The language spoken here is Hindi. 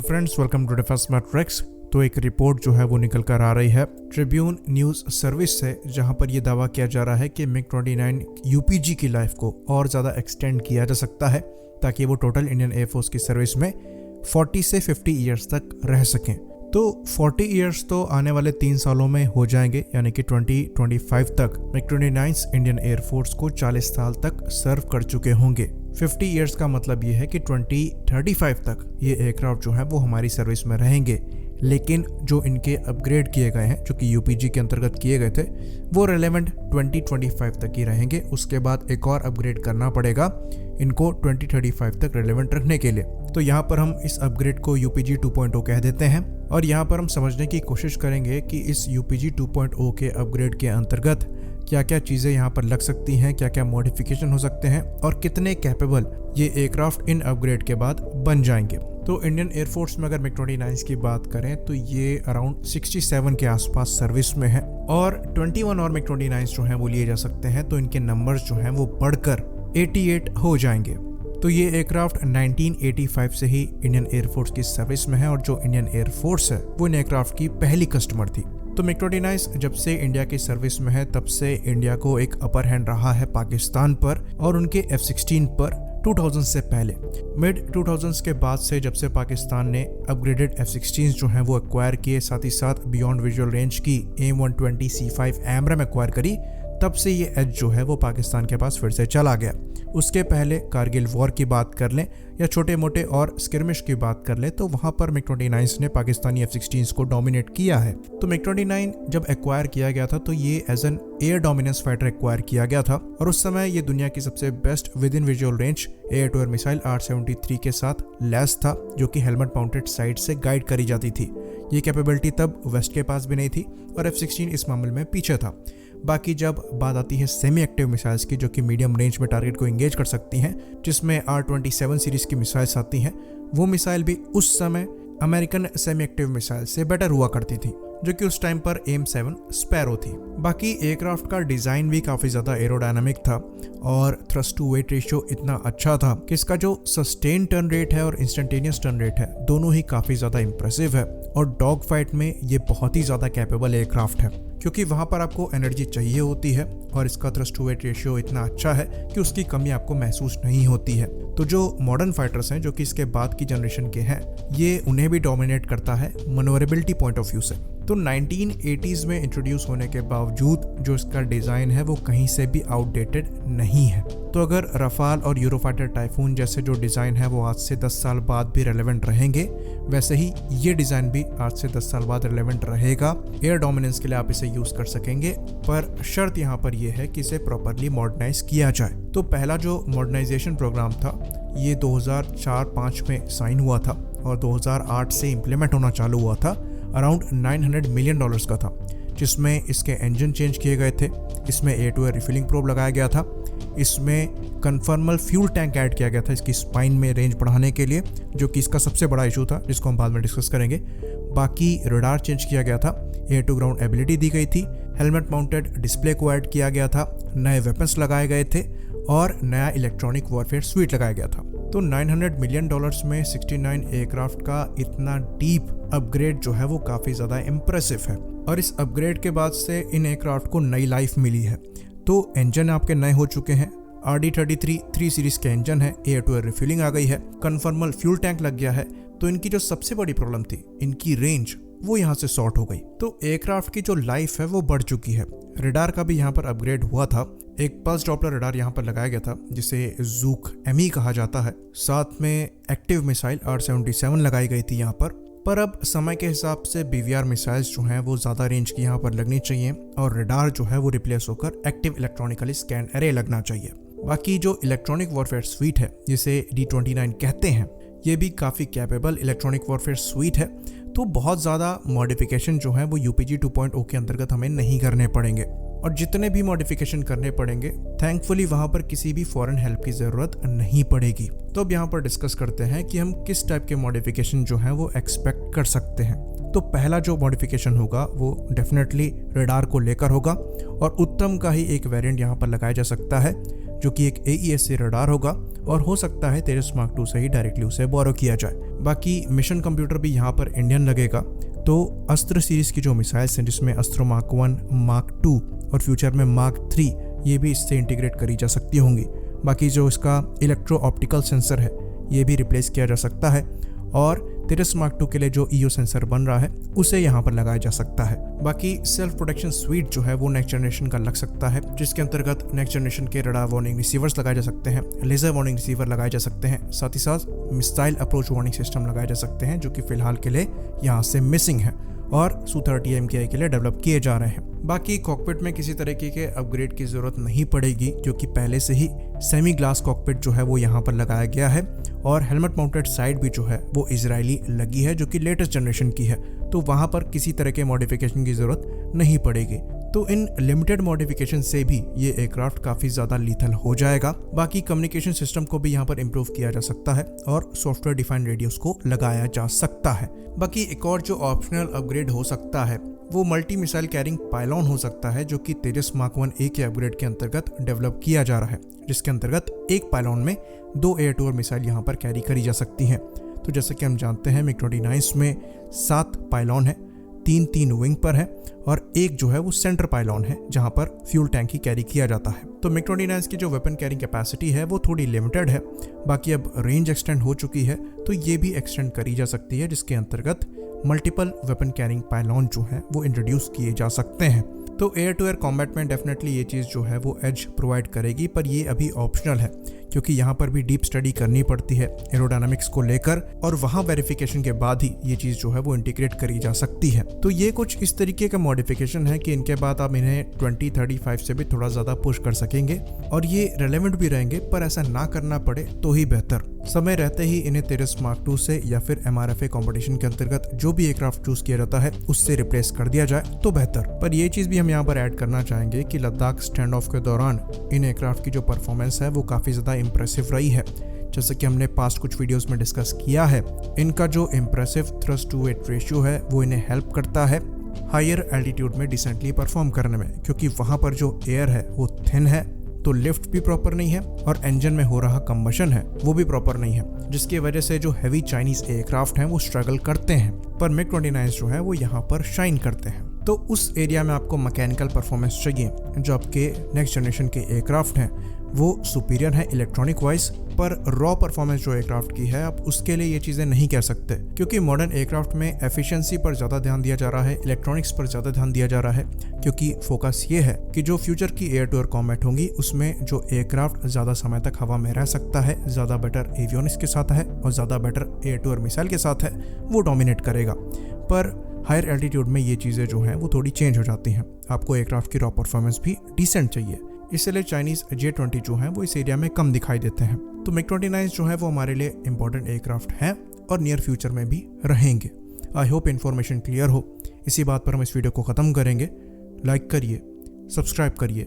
Friends, welcome to Defence Matrix. तो एक रिपोर्ट जो है वो निकल कर आ रही है ट्रिब्यून न्यूज़ सर्विस से, जहां पर ये दावा किया जा रहा है कि मिग-29 यूपीजी की लाइफ को और ज़्यादा एक्सटेंड किया जा सकता है ताकि वो टोटल इंडियन एयरफोर्स की सर्विस में 40 से 50 ईयर्स तक रह सकें। तो 40 ईयर्स तो आने वाले 3 सालों में हो जाएंगे, यानी कि 2025 तक मिग-29 इंडियन एयरफोर्स को 40 साल तक सर्व कर चुके होंगे। 50 ईयर्स का मतलब ये है कि 2035 तक ये एयरक्राफ्ट जो है वो हमारी सर्विस में रहेंगे, लेकिन जो इनके अपग्रेड किए गए हैं, जो कि यूपीजी के अंतर्गत किए गए थे, वो रेलेवेंट 2025 तक ही रहेंगे। उसके बाद एक और अपग्रेड करना पड़ेगा इनको 2035 तक रेलेवेंट रखने के लिए। तो यहाँ पर हम इस अपग्रेड को यूपीजी 2.0 कह देते हैं, और यहाँ पर हम समझने की कोशिश करेंगे कि इस यूपीजी 2.0 के अपग्रेड के अंतर्गत क्या क्या चीज़ें यहाँ पर लग सकती हैं, क्या क्या मॉडिफिकेशन हो सकते हैं और कितने कैपेबल ये एयरक्राफ्ट इन अपग्रेड के बाद बन जाएंगे। तो इंडियन एयरफोर्स में अगर मिग-29 की बात करें तो ये अराउंड 67 के आसपास सर्विस में है, और 21 और मिग-29 जो हैं वो लिए जा सकते हैं। तो इनके नंबर्स जो हैं वो बढ़कर 88 हो जाएंगे। तो ये एयरक्राफ्ट 1985 से ही इंडियन एयरफोर्स की सर्विस में है, और जो इंडियन एयरफोर्स है वो इन एयरक्राफ्ट की पहली कस्टमर थी। तो मिग-29 जब से इंडिया की सर्विस में है तब से इंडिया को एक अपर हैंड रहा है पाकिस्तान पर और उनके F-16 पर 2000 से पहले। मिड 2000s के बाद से जब से पाकिस्तान ने अपग्रेडेड F-16 जो हैं वो एक्वायर किए, साथ ही साथ बियॉन्ड विजुअल रेंज की AIM-120C5 AMRAAM एक्वायर करी, तब से ये एज जो है वो पाकिस्तान के पास फिर से चला गया। उसके पहले कारगिल वॉर की बात कर लें या छोटे मोटे और स्किर्मिश की बात कर लें, तो वहाँ पर मिग-29 ने पाकिस्तानी F-16 को डोमिनेट किया है। तो मिग-29 जब एक्वायर किया गया था तो ये as an air dominance fighter acquire किया गया था, और उस समय ये दुनिया की सबसे best within visual range air to air missile R-73 के साथ लैस था, जो कि हेलमेट माउंटेड साइड से गाइड करी जाती थी। ये कैपेबिलिटी तब वेस्ट के पास भी नहीं थी और F-16 इस मामले में पीछे था। बाकी जब बात आती है सेमी एक्टिव मिसाइल्स की, जो कि मीडियम रेंज में टारगेट को एंगेज कर सकती हैं, जिसमें R-27 सीरीज की मिसाइल्स आती हैं, वो मिसाइल भी उस समय अमेरिकन सेमी एक्टिव मिसाइल से बेटर हुआ करती थी, जो कि उस टाइम पर AIM-7 स्पैरो थी। बाकी एयरक्राफ्ट का डिज़ाइन भी काफ़ी ज़्यादा एरोडायनामिक था, और थ्रस्ट टू वेट रेशियो इतना अच्छा था कि इसका जो सस्टेन टर्न रेट है और इंस्टेंटेनियस टर्न रेट है, दोनों ही काफ़ी ज़्यादा इंप्रेसिव है। और डॉग फाइट में ये बहुत ही ज़्यादा कैपेबल एयरक्राफ्ट है, क्योंकि वहाँ पर आपको एनर्जी चाहिए होती है, और इसका थ्रस्ट टू वेट रेशियो इतना अच्छा है कि उसकी कमी आपको महसूस नहीं होती है। तो जो मॉडर्न फाइटर्स हैं, जो कि इसके बाद की जनरेशन के हैं, ये उन्हें भी डोमिनेट करता है मनोवरेबिलिटी पॉइंट ऑफ व्यू से। तो 1980s में इंट्रोड्यूस होने के बावजूद जो इसका डिज़ाइन है वो कहीं से भी आउटडेटेड नहीं है। तो अगर रफाल और यूरोफाइटर टाइफून जैसे जो डिज़ाइन है वो आज से 10 साल बाद भी रेलेवेंट रहेंगे, वैसे ही ये डिज़ाइन भी आज से 10 साल बाद रेलेवेंट रहेगा। एयर डोमिनेंस के लिए आप इसे यूज़ कर सकेंगे, पर शर्त यहाँ पर यह है कि इसे प्रॉपरली मॉडर्नाइज किया जाए। तो पहला जो मॉडर्नाइजेशन प्रोग्राम था ये 2004-05 में साइन हुआ था, और 2008 से इम्प्लीमेंट होना चालू हुआ था। अराउंड $900 मिलियन का था, जिसमें इसके इंजन चेंज किए गए थे, इसमें air to air refilling probe लगाया गया था, इसमें कन्फर्मल फ्यूल टैंक ऐड किया गया था इसकी स्पाइन में रेंज बढ़ाने के लिए, जो कि इसका सबसे बड़ा इशू था, जिसको हम बाद में डिस्कस करेंगे। बाकी रडार चेंज किया गया था, एयर टू ग्राउंड एबिलिटी दी गई थी, हेलमेट माउंटेड डिस्प्ले को ऐड किया गया था, नए वेपन्स लगाए गए थे, और नया इलेक्ट्रॉनिक वॉरफेयर स्वीट लगाया गया था। तो $900 मिलियन में 69 एयरक्राफ्ट का इतना डीप अपग्रेड जो है वो काफ़ी ज़्यादा इम्प्रेसिव है, और इस अपग्रेड के बाद से इन एयरक्राफ्ट को नई लाइफ मिली है। तो इंजन आपके नए हो चुके हैं, RD-33 3 सीरीज के इंजन है, एयर टू एयर रिफिलिंग आ गई है, कन्फर्मल फ्यूल टैंक लग गया है। तो इनकी जो सबसे बड़ी प्रॉब्लम थी, इनकी रेंज, वो यहाँ से शॉर्ट हो गई। तो एयरक्राफ्ट की जो लाइफ है वो बढ़ चुकी है। रडार का भी यहाँ पर अपग्रेड हुआ था, एक पल्स डॉपलर रडार यहाँ पर लगाया गया था, जिसे जूक ME कहा जाता है। साथ में एक्टिव मिसाइल R-77 लगाई गई थी यहाँ पर अब समय के हिसाब से BVR मिसाइल्स जो हैं वो ज़्यादा रेंज की यहाँ पर लगनी चाहिए, और रडार जो है वो रिप्लेस होकर एक्टिव इलेक्ट्रॉनिकली स्कैन एरे लगना चाहिए। बाकी जो इलेक्ट्रॉनिक वॉरफेयर स्वीट है, जिसे D-29 कहते हैं, ये भी काफ़ी कैपेबल इलेक्ट्रॉनिक वॉरफेयर स्वीट है। तो बहुत ज़्यादा मॉडिफिकेशन जो है वो यूपीजी 2.0 के अंतर्गत हमें नहीं करने पड़ेंगे, और जितने भी मॉडिफिकेशन करने पड़ेंगे थैंकफुली वहाँ पर किसी भी फॉरेन हेल्प की ज़रूरत नहीं पड़ेगी। तो अब यहाँ पर डिस्कस करते हैं कि हम किस टाइप के मॉडिफिकेशन जो हैं वो एक्सपेक्ट कर सकते हैं। तो पहला जो मॉडिफिकेशन होगा वो डेफिनेटली रडार को लेकर होगा, और उत्तम का ही एक वेरिएंट यहाँ पर लगाया जा सकता है, जो कि एक AESA रडार होगा और हो सकता है तेजस मार्क 2 से ही डायरेक्टली उसे बोरो किया जाए। बाकी मिशन कंप्यूटर भी यहाँ पर इंडियन लगेगा। तो अस्त्र सीरीज की जो मिसाइल्स हैं जिसमें अस्त्र मार्क 1, मार्क 2 और फ्यूचर में मार्क 3 ये भी इससे इंटीग्रेट करी जा सकती होंगी। बाकी जो इसका इलेक्ट्रो ऑप्टिकल सेंसर है ये भी रिप्लेस किया जा सकता है और तेजस मार्क 2 के लिए जो EO सेंसर बन रहा है उसे यहाँ पर लगाया जा सकता है। बाकी सेल्फ प्रोटेक्शन स्वीट जो है वो नेक्स्ट जनरेशन का लग सकता है, जिसके अंतर्गत नेक्स्ट जनरेशन के रडार वार्निंग रिसीवर्स लगाए जा सकते हैं, लेजर वार्निंग रिसीवर लगाए जा सकते हैं, साथ ही साथ मिसाइल अप्रोच वार्निंग सिस्टम लगाए जा सकते हैं जो कि फिलहाल के लिए यहाँ से मिसिंग है और Su-30 MKI के लिए डेवलप किए जा रहे हैं। बाकी कॉकपिट में किसी तरीके के अपग्रेड की ज़रूरत नहीं पड़ेगी क्योंकि पहले से ही सेमी ग्लास कॉकपिट जो है वो यहाँ पर लगाया गया है और हेलमेट माउंटेड साइड भी जो है वो इजरायली लगी है जो कि लेटेस्ट जनरेशन की है, तो वहाँ पर किसी तरह के मॉडिफिकेशन की ज़रूरत नहीं पड़ेगी। तो इन लिमिटेड मॉडिफिकेशन से भी ये एयरक्राफ्ट काफ़ी ज़्यादा लीथल हो जाएगा। बाकी कम्युनिकेशन सिस्टम को भी यहाँ पर इम्प्रूव किया जा सकता है और सॉफ्टवेयर डिफाइंड रेडियोस को लगाया जा सकता है। बाकी एक और जो ऑप्शनल अपग्रेड हो सकता है वो मल्टी मिसाइल कैरिंग पायलॉन हो सकता है जो कि तेजस मार्क 1A के अपग्रेड के अंतर्गत डेवलप किया जा रहा है, जिसके अंतर्गत एक पायलॉन में 2 एयर टू एयर मिसाइल यहाँ पर कैरी करी जा सकती हैं। तो जैसे कि हम जानते हैं MiG-29 में 7 पायलॉन है, 3 विंग पर है और एक जो है वो सेंटर पायलॉन है जहां पर फ्यूल टैंक ही कैरी किया जाता है। तो MiG-29 की जो वेपन कैरिंग कैपेसिटी है वो थोड़ी लिमिटेड है। बाकी अब रेंज एक्सटेंड हो चुकी है तो ये भी एक्सटेंड करी जा सकती है, जिसके अंतर्गत मल्टीपल वेपन कैरिंग पायलॉन जो है वो इंट्रोड्यूस किए जा सकते हैं। तो एयर टू एयर कॉम्बैट में डेफिनेटली ये चीज़ जो है वो एज प्रोवाइड करेगी, पर ये अभी ऑप्शनल है क्योंकि यहाँ पर भी डीप स्टडी करनी पड़ती है एरोडायनामिक्स को लेकर और वहाँ वेरिफिकेशन के बाद ही ये चीज़ जो है वो इंटीग्रेट करी जा सकती है। तो ये कुछ इस तरीके का मॉडिफिकेशन है कि इनके बाद आप इन्हें 2035 से भी थोड़ा ज़्यादा पुश कर सकेंगे और ये रेलेवेंट भी रहेंगे, पर ऐसा ना करना पड़े तो ही बेहतर। समय रहते ही इन्हें तेजस मार्क 2 से या फिर MRFA कंपटीशन के अंतर्गत जो भी एयरक्राफ्ट चूज किया जाता है उससे रिप्लेस कर दिया जाए तो बेहतर। पर ये चीज़ भी हम यहाँ पर ऐड करना चाहेंगे कि लद्दाख स्टैंड ऑफ के दौरान इन एयरक्राफ्ट की जो परफॉर्मेंस है वो काफ़ी ज़्यादा इंप्रेसिव रही है। जैसे कि हमने पास्ट कुछ वीडियोस में डिस्कस किया है, इनका जो impressive thrust to weight ratio है वो इन्हें हेल्प करता है हायर एल्टीट्यूड में डिसेंटली परफॉर्म करने में, क्योंकि वहाँ पर जो एयर है वो थिन है तो लिफ्ट भी प्रॉपर नहीं है और इंजन में हो रहा कंबशन है वो भी प्रॉपर नहीं है, जिसकी वजह से जो हैवी चाइनीज एयरक्राफ्ट हैं वो स्ट्रगल करते हैं। पर MiG-29 जो है वो यहाँ पर शाइन करते हैं। तो उस एरिया में आपको मैकेनिकल परफॉर्मेंस चाहिए, जो आपके नेक्स्ट जनरेशन के एयरक्राफ्ट हैं वो सुपीरियर है इलेक्ट्रॉनिक वाइज, पर रॉ परफॉर्मेंस जो एयरक्राफ्ट की है आप उसके लिए ये चीज़ें नहीं कह सकते, क्योंकि मॉडर्न एयरक्राफ्ट में एफिशिएंसी पर ज़्यादा ध्यान दिया जा रहा है, इलेक्ट्रॉनिक्स पर ज़्यादा ध्यान दिया जा रहा है, क्योंकि फोकस ये है कि जो फ्यूचर की एयर टू एयर कॉम्बैट होंगी उसमें जो एयरक्राफ्ट ज़्यादा समय तक हवा में रह सकता है, ज़्यादा बेटर एवियोनिक्स के साथ है और ज़्यादा better air to air missile के साथ है वो डोमिनेट करेगा। पर हायर एल्टीट्यूड में ये चीज़ें जो हैं वो थोड़ी चेंज हो जाती हैं, आपको एयरक्राफ्ट की रॉ परफॉर्मेंस भी डिसेंट चाहिए, इसलिए चाइनीज J-20 जो हैं वो इस एरिया में कम दिखाई देते हैं। तो MiG-29 जो है वो हमारे लिए इंपॉर्टेंट एयरक्राफ्ट हैं और नियर फ्यूचर में भी रहेंगे। आई होप इन्फॉर्मेशन क्लियर हो। इसी बात पर हम इस वीडियो को ख़त्म करेंगे। लाइक करिए, सब्सक्राइब करिए